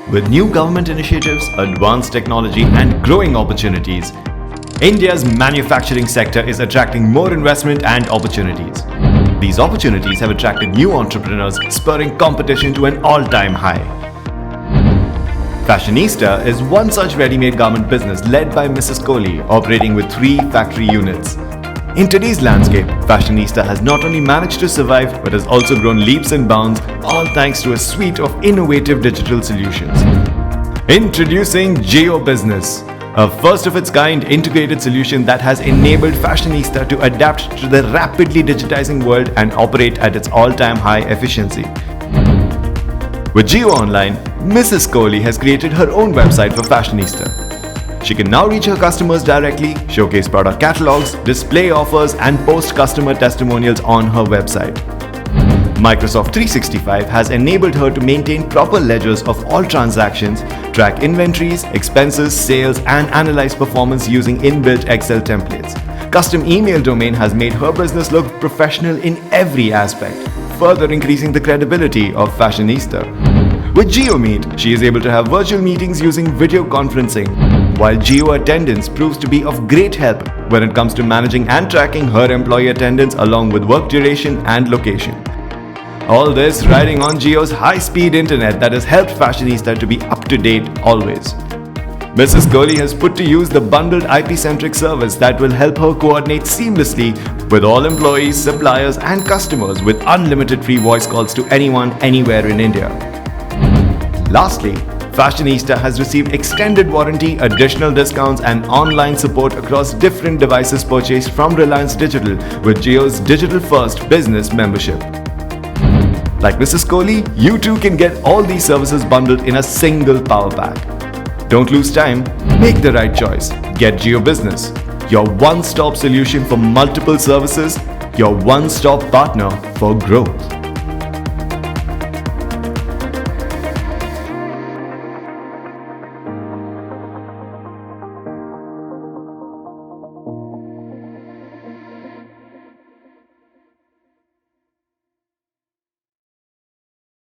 With new government initiatives, advanced technology and growing opportunities, India's manufacturing sector is attracting more investment and opportunities. These opportunities have attracted new entrepreneurs, spurring competition to an all-time high. Fashionista is one such ready-made garment business led by Mrs. Kohli, operating with 3 factory units. In today's landscape, Fashionista has not only managed to survive but has also grown leaps and bounds, all thanks to a suite of innovative digital solutions. Introducing JioBusiness, a first-of-its-kind integrated solution that has enabled Fashionista to adapt to the rapidly digitizing world and operate at its all-time high efficiency. With Jio Online, Mrs. Kohli has created her own website for Fashionista. She can now reach her customers directly, showcase product catalogs, display offers, and post customer testimonials on her website. Microsoft 365 has enabled her to maintain proper ledgers of all transactions, track inventories, expenses, sales, and analyze performance using inbuilt Excel templates. Custom email domain has made her business look professional in every aspect, further increasing the credibility of Fashionista. With Jio Meet, she is able to have virtual meetings using video conferencing, while Jio Attendance proves to be of great help when it comes to managing and tracking her employee attendance along with work duration and location. All this riding on Jio's high-speed internet that has helped Fashionista to be up-to-date always. Mrs. Kohli has put to use the bundled IP-centric service that will help her coordinate seamlessly with all employees, suppliers and customers with unlimited free voice calls to anyone, anywhere in India. Lastly, Fashionista has received extended warranty, additional discounts and online support across different devices purchased from Reliance Digital with Jio's Digital First Business membership. Like Mrs. Kohli, you too can get all these services bundled in a single power pack. Don't lose time, make the right choice. Get JioBusiness, your one-stop solution for multiple services, your one-stop partner for growth.